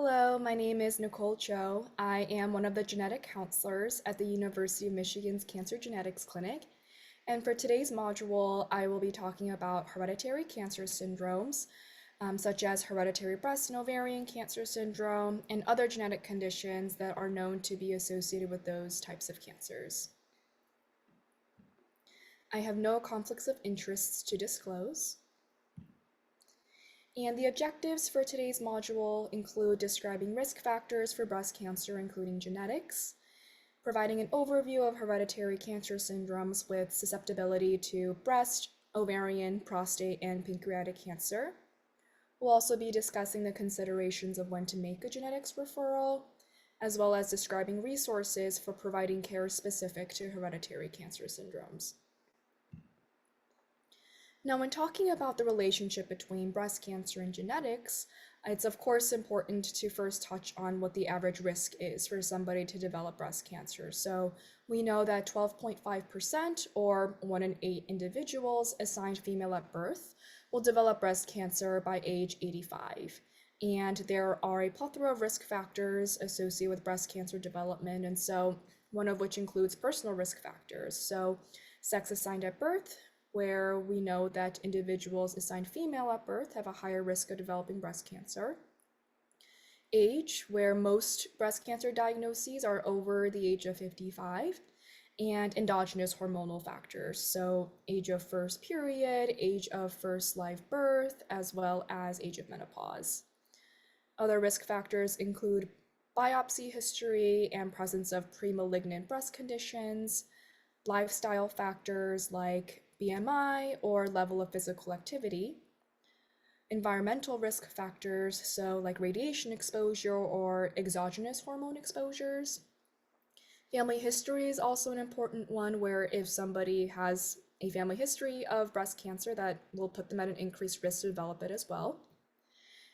Hello, my name is Nicole Cho. I am one of the genetic counselors at the University of Michigan's Cancer Genetics Clinic. And for today's module, I will be talking about hereditary cancer syndromes, such as hereditary breast and ovarian cancer syndrome, and other genetic conditions that are known to be associated with those types of cancers. I have no conflicts of interests to disclose. And the objectives for today's module include describing risk factors for breast cancer, including genetics, providing an overview of hereditary cancer syndromes with susceptibility to breast, ovarian, prostate, and pancreatic cancer. We'll also be discussing the considerations of when to make a genetics referral, as well as describing resources for providing care specific to hereditary cancer syndromes. Now, when talking about the relationship between breast cancer and genetics, it's of course important to first touch on what the average risk is for somebody to develop breast cancer. So we know that 12.5% or 1 in 8 individuals assigned female at birth will develop breast cancer by age 85. And there are a plethora of risk factors associated with breast cancer development, and so one of which includes personal risk factors. So sex assigned at birth, where we know that individuals assigned female at birth have a higher risk of developing breast cancer. Age, where most breast cancer diagnoses are over the age of 55, and endogenous hormonal factors, so age of first period, age of first live birth, as well as age of menopause. Other risk factors include biopsy history and presence of pre-malignant breast conditions, lifestyle factors like BMI or level of physical activity, environmental risk factors, so like radiation exposure or exogenous hormone exposures. Family history is also an important one, where if somebody has a family history of breast cancer, that will put them at an increased risk to develop it as well.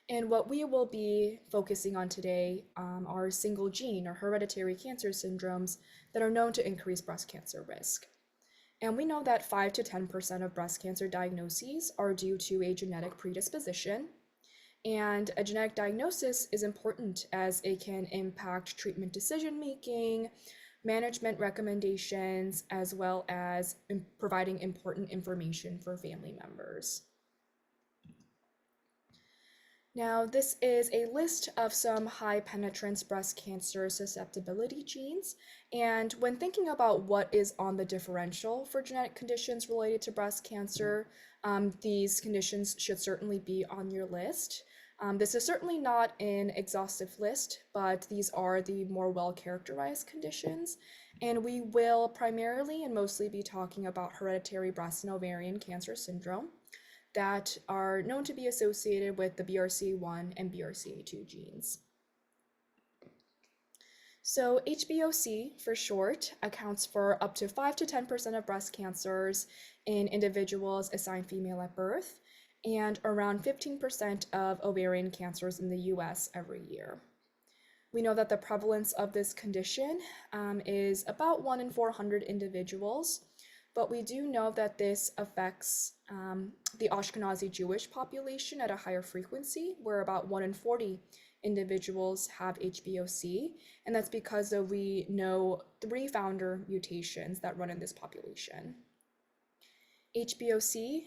And what we will be focusing on today are single gene or hereditary cancer syndromes that are known to increase breast cancer risk. And we know that 5 to 10% of breast cancer diagnoses are due to a genetic predisposition. And a genetic diagnosis is important as it can impact treatment decision making, management recommendations, as well as providing important information for family members. Now, this is a list of some high penetrance breast cancer susceptibility genes. And when thinking about what is on the differential for genetic conditions related to breast cancer, these conditions should certainly be on your list. This is certainly not an exhaustive list, but these are the more well-characterized conditions. And we will primarily and mostly be talking about hereditary breast and ovarian cancer syndrome that are known to be associated with the BRCA1 and BRCA2 genes. So HBOC, for short, accounts for up to 5 to 10% of breast cancers in individuals assigned female at birth, and around 15% of ovarian cancers in the US every year. We know that the prevalence of this condition is about 1 in 400 individuals, but we do know that this affects the Ashkenazi Jewish population at a higher frequency, where about 1 in 40 individuals have HBOC, and that's because we know 3 founder mutations that run in this population. HBOC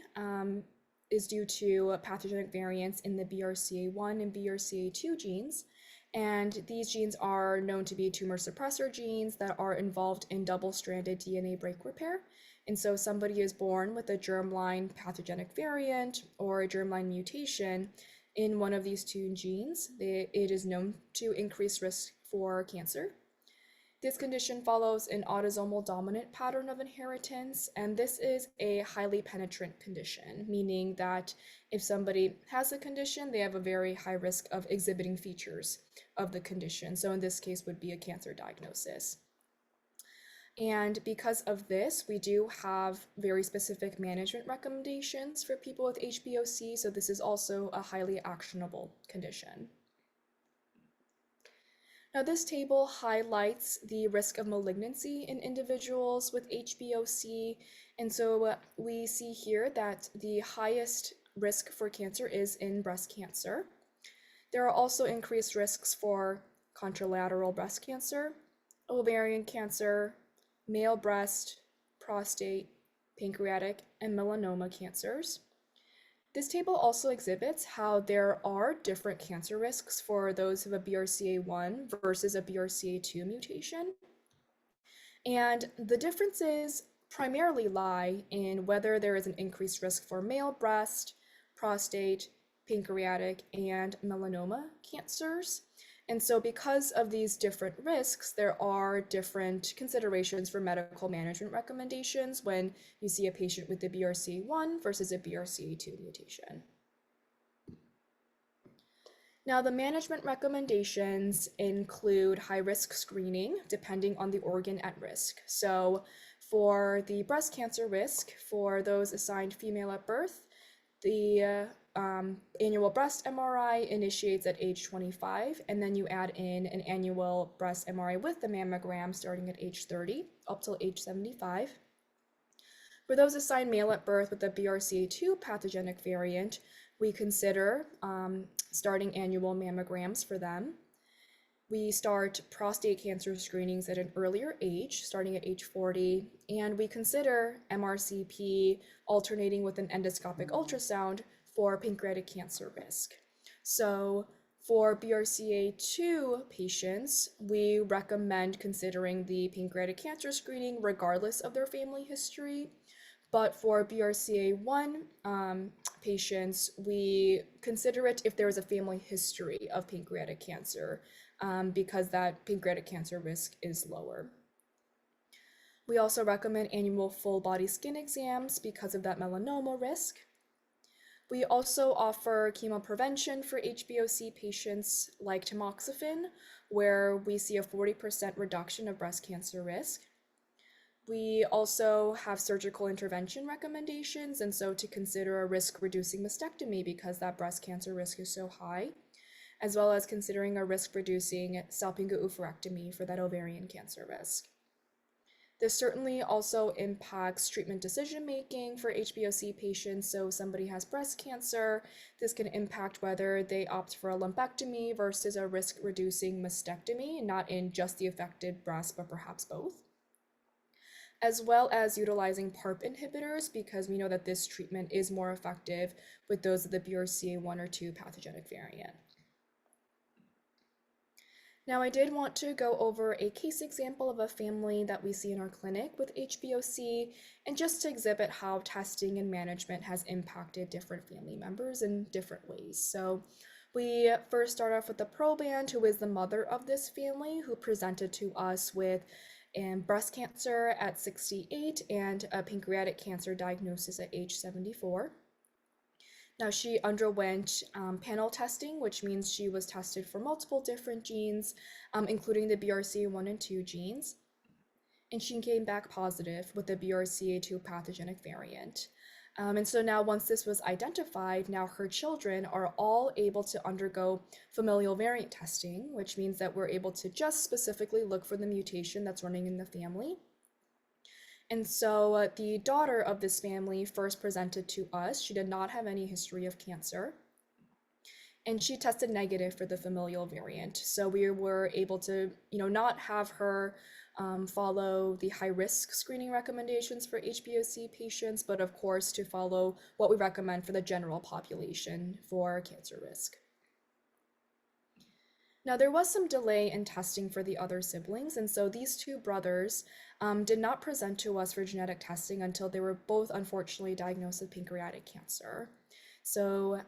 is due to pathogenic variants in the BRCA1 and BRCA2 genes, and these genes are known to be tumor suppressor genes that are involved in double-stranded DNA break repair. And so somebody is born with a germline pathogenic variant or a germline mutation in one of these 2 genes. It is known to increase risk for cancer. This condition follows an autosomal dominant pattern of inheritance, and this is a highly penetrant condition, meaning that if somebody has the condition, they have a very high risk of exhibiting features of the condition. So in this case would be a cancer diagnosis. And because of this, we do have very specific management recommendations for people with HBOC, so this is also a highly actionable condition. Now, this table highlights the risk of malignancy in individuals with HBOC, and so we see here that the highest risk for cancer is in breast cancer. There are also increased risks for contralateral breast cancer, ovarian cancer, male breast, prostate, pancreatic, and melanoma cancers. This table also exhibits how there are different cancer risks for those who have a BRCA1 versus a BRCA2 mutation. And the differences primarily lie in whether there is an increased risk for male breast, prostate, pancreatic, and melanoma cancers. And so, because of these different risks, there are different considerations for medical management recommendations when you see a patient with a BRCA1 versus a BRCA2 mutation. Now, the management recommendations include high-risk screening depending on the organ at risk. So for the breast cancer risk, for those assigned female at birth, the annual breast MRI initiates at age 25, and then you add in an annual breast MRI with the mammogram starting at age 30 up till age 75. For those assigned male at birth with the BRCA2 pathogenic variant, we consider starting annual mammograms for them. We start prostate cancer screenings at an earlier age, starting at age 40, and we consider MRCP alternating with an endoscopic ultrasound for pancreatic cancer risk. So for BRCA2 patients, we recommend considering the pancreatic cancer screening regardless of their family history. But for BRCA1 patients, we consider it if there is a family history of pancreatic cancer, because that pancreatic cancer risk is lower. We also recommend annual full body skin exams because of that melanoma risk. We also offer chemoprevention for HBOC patients like tamoxifen, where we see a 40% reduction of breast cancer risk. We also have surgical intervention recommendations, and so to consider a risk-reducing mastectomy because that breast cancer risk is so high, as well as considering a risk-reducing salpingo-oophorectomy for that ovarian cancer risk. This certainly also impacts treatment decision-making for HBOC patients. So if somebody has breast cancer, this can impact whether they opt for a lumpectomy versus a risk-reducing mastectomy, not in just the affected breast, but perhaps both, as well as utilizing PARP inhibitors because we know that this treatment is more effective with those of the BRCA1 or 2 pathogenic variant. Now, I did want to go over a case example of a family that we see in our clinic with HBOC, and just to exhibit how testing and management has impacted different family members in different ways. So we first start off with the proband, who is the mother of this family, who presented to us with breast cancer at 68 and a pancreatic cancer diagnosis at age 74. Now, she underwent panel testing, which means she was tested for multiple different genes, including the BRCA1 and 2 genes, and she came back positive with the BRCA2 pathogenic variant. And so now, once this was identified, now her children are all able to undergo familial variant testing, which means that we're able to just specifically look for the mutation that's running in the family. And so the daughter of this family first presented to us. She did not have any history of cancer, and she tested negative for the familial variant. So we were able to, not have her follow the high-risk screening recommendations for HBOC patients, but of course to follow what we recommend for the general population for cancer risk. Now, there was some delay in testing for the other siblings, and so these two brothers did not present to us for genetic testing until they were both unfortunately diagnosed with pancreatic cancer. So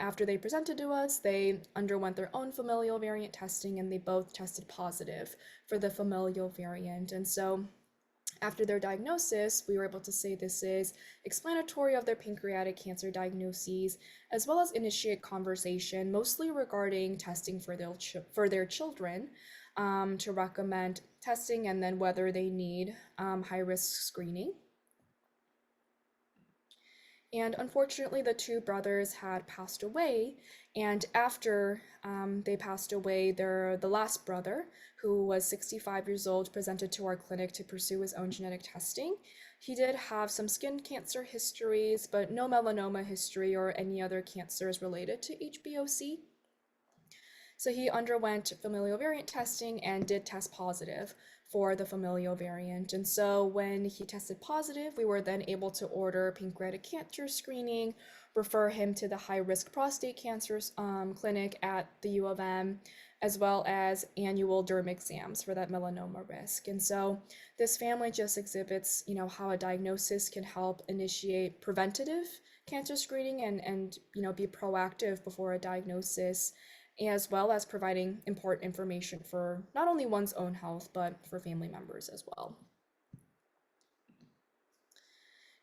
after they presented to us, they underwent their own familial variant testing, and they both tested positive for the familial variant. And so after their diagnosis, we were able to say this is explanatory of their pancreatic cancer diagnoses, as well as initiate conversation, mostly regarding testing for their children, to recommend testing and then whether they need high-risk screening. And unfortunately, the two brothers had passed away, and after they passed away, the last brother, who was 65 years old, presented to our clinic to pursue his own genetic testing. He did have some skin cancer histories, but no melanoma history or any other cancers related to HBOC. So he underwent familial variant testing and did test positive for the familial variant. And so when he tested positive, we were then able to order pancreatic cancer screening, refer him to the high-risk prostate cancer clinic at the U of M, as well as annual derm exams for that melanoma risk. And so this family just exhibits, how a diagnosis can help initiate preventative cancer screening and be proactive before a diagnosis, as well as providing important information for not only one's own health, but for family members as well.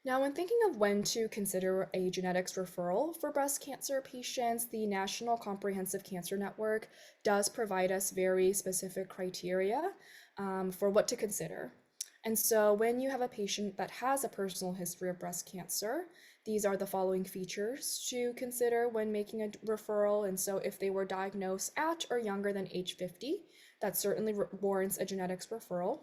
Now, when thinking of when to consider a genetics referral for breast cancer patients, the National Comprehensive Cancer Network does provide us very specific criteria for what to consider. And so when you have a patient that has a personal history of breast cancer, these are the following features to consider when making a referral. And so if they were diagnosed at or younger than age 50, that certainly warrants a genetics referral.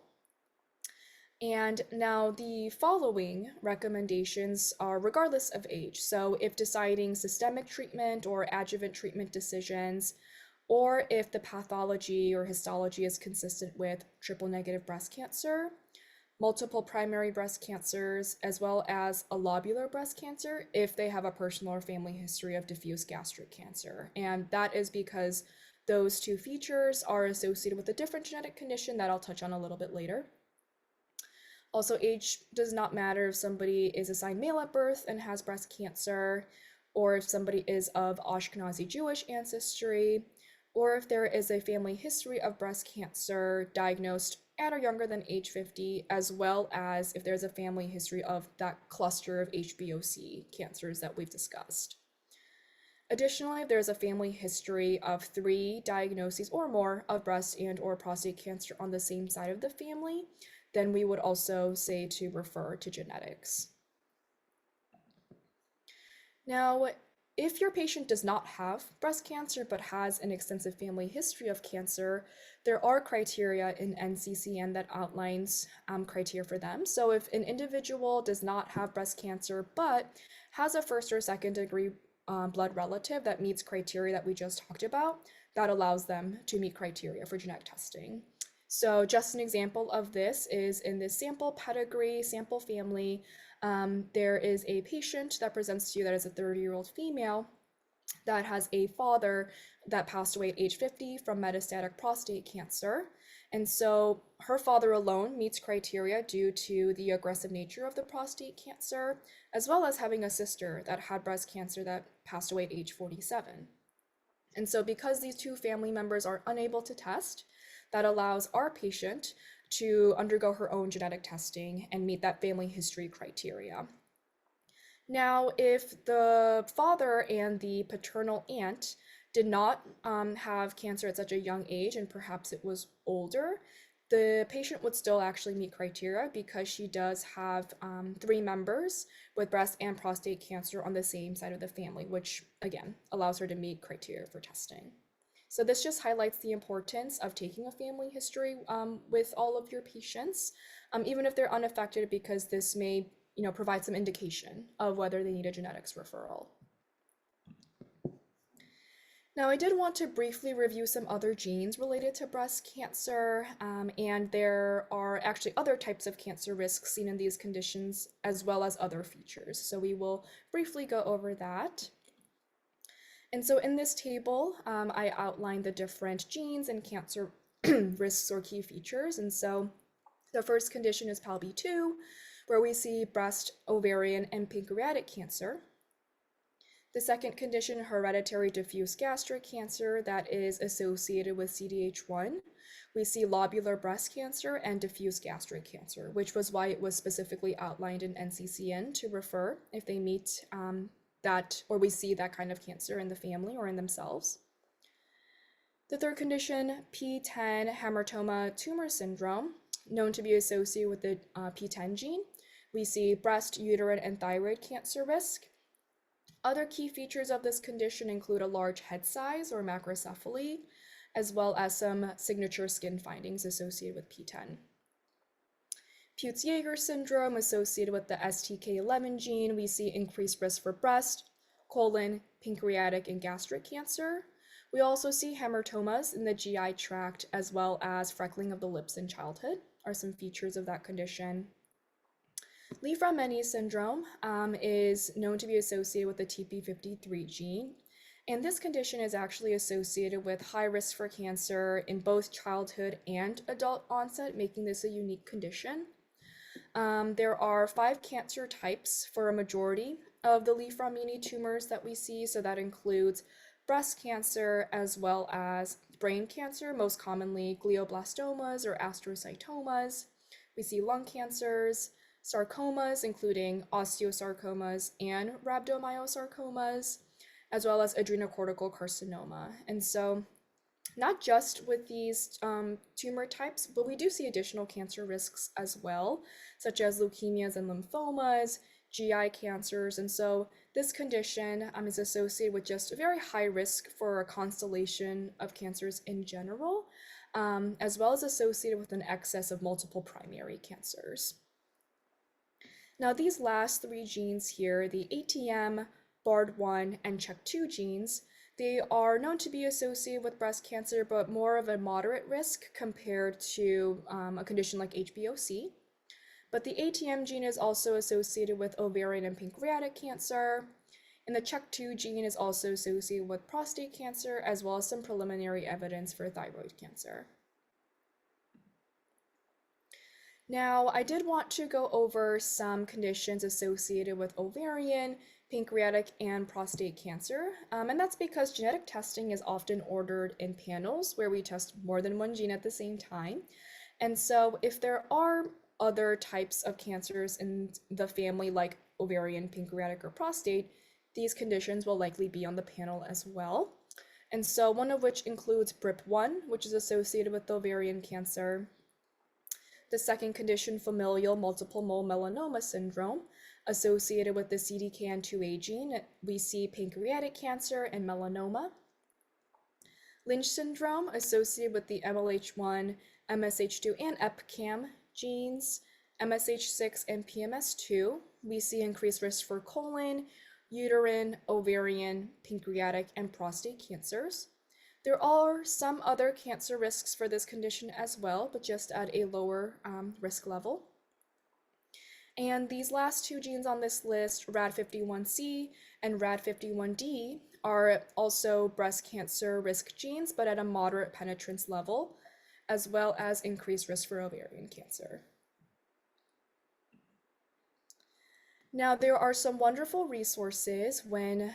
And now the following recommendations are regardless of age. So if deciding systemic treatment or adjuvant treatment decisions, or if the pathology or histology is consistent with triple negative breast cancer, multiple primary breast cancers, as well as a lobular breast cancer if they have a personal or family history of diffuse gastric cancer. And that is because those two features are associated with a different genetic condition that I'll touch on a little bit later. Also, age does not matter if somebody is assigned male at birth and has breast cancer, or if somebody is of Ashkenazi Jewish ancestry, or if there is a family history of breast cancer diagnosed at or younger than age 50, as well as if there's a family history of that cluster of HBOC cancers that we've discussed. Additionally, if there's a family history of 3 diagnoses or more of breast and or prostate cancer on the same side of the family, then we would also say to refer to genetics. Now, if your patient does not have breast cancer but has an extensive family history of cancer, there are criteria in NCCN that outlines criteria for them. So if an individual does not have breast cancer but has a first or second degree blood relative that meets criteria that we just talked about, that allows them to meet criteria for genetic testing. So just an example of this is in this sample pedigree, sample family, there is a patient that presents to you that is a 30-year-old female that has a father that passed away at age 50 from metastatic prostate cancer. And so her father alone meets criteria due to the aggressive nature of the prostate cancer, as well as having a sister that had breast cancer that passed away at age 47. And so because these two family members are unable to test, that allows our patient to undergo her own genetic testing and meet that family history criteria. Now, if the father and the paternal aunt did not have cancer at such a young age, and perhaps it was older, the patient would still actually meet criteria because she does have 3 members with breast and prostate cancer on the same side of the family, which again allows her to meet criteria for testing. So this just highlights the importance of taking a family history with all of your patients, even if they're unaffected, because this may, provide some indication of whether they need a genetics referral. Now, I did want to briefly review some other genes related to breast cancer, and there are actually other types of cancer risks seen in these conditions, as well as other features. So we will briefly go over that. And so in this table, I outlined the different genes and cancer risks or key features. And so the first condition is PALB2, where we see breast, ovarian, and pancreatic cancer. The second condition, hereditary diffuse gastric cancer, that is associated with CDH1. We see lobular breast cancer and diffuse gastric cancer, which was why it was specifically outlined in NCCN to refer if they meet that, or we see that kind of cancer in the family or in themselves. The third condition, P10 hamartoma tumor syndrome, known to be associated with the P10 gene. We see breast, uterine, and thyroid cancer risk. Other key features of this condition include a large head size or macrocephaly, as well as some signature skin findings associated with P10. Peutz-Jeghers syndrome associated with the STK11 gene, we see increased risk for breast, colon, pancreatic, and gastric cancer. We also see hamartomas in the GI tract, as well as freckling of the lips in childhood are some features of that condition. Li-Fraumeni syndrome is known to be associated with the TP53 gene. And this condition is actually associated with high risk for cancer in both childhood and adult onset, making this a unique condition. There are 5 cancer types for a majority of the Li-Fraumeni tumors that we see. So that includes breast cancer as well as brain cancer, most commonly glioblastomas or astrocytomas. We see lung cancers, sarcomas, including osteosarcomas and rhabdomyosarcomas, as well as adrenocortical carcinoma. And so not just with these tumor types, but we do see additional cancer risks as well, such as leukemias and lymphomas, GI cancers. And so this condition is associated with just a very high risk for a constellation of cancers in general, as well as associated with an excess of multiple primary cancers. Now, these last 3 genes here, the ATM, BARD1, and CHEK2 genes, they are known to be associated with breast cancer, but more of a moderate risk compared to a condition like HBOC. But the ATM gene is also associated with ovarian and pancreatic cancer, and the CHEK2 gene is also associated with prostate cancer, as well as some preliminary evidence for thyroid cancer. Now, I did want to go over some conditions associated with ovarian, pancreatic, and prostate cancer, and that's because genetic testing is often ordered in panels where we test more than one gene at the same time. And so if there are other types of cancers in the family like ovarian, pancreatic, or prostate, these conditions will likely be on the panel as well. And so one of which includes BRIP1, which is associated with ovarian cancer. The second condition, familial multiple mole melanoma syndrome, associated with the CDKN2A gene, we see pancreatic cancer and melanoma. Lynch syndrome, associated with the MLH1, MSH2, and EpCAM genes, MSH6 and PMS2, we see increased risk for colon, uterine, ovarian, pancreatic, and prostate cancers. There are some other cancer risks for this condition as well, but just at a lower risk level. And these last 2 genes on this list, RAD51C and RAD51D, are also breast cancer risk genes, but at a moderate penetrance level, as well as increased risk for ovarian cancer. Now, there are some wonderful resources when,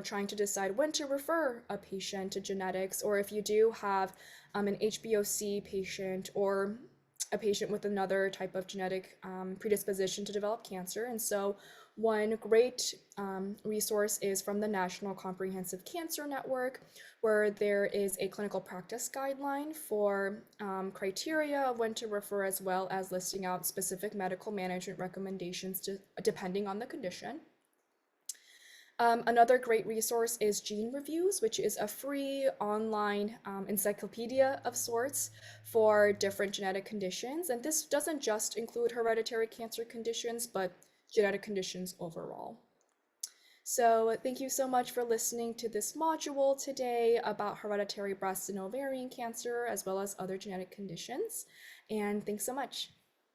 trying to decide when to refer a patient to genetics, or if you do have an HBOC patient or a patient with another type of genetic predisposition to develop cancer. And so one great resource is from the National Comprehensive Cancer Network, where there is a clinical practice guideline for criteria of when to refer, as well as listing out specific medical management recommendations depending on the condition. Another great resource is Gene Reviews, which is a free online encyclopedia of sorts for different genetic conditions. And this doesn't just include hereditary cancer conditions, but genetic conditions overall. So thank you so much for listening to this module today about hereditary breast and ovarian cancer, as well as other genetic conditions. And thanks so much.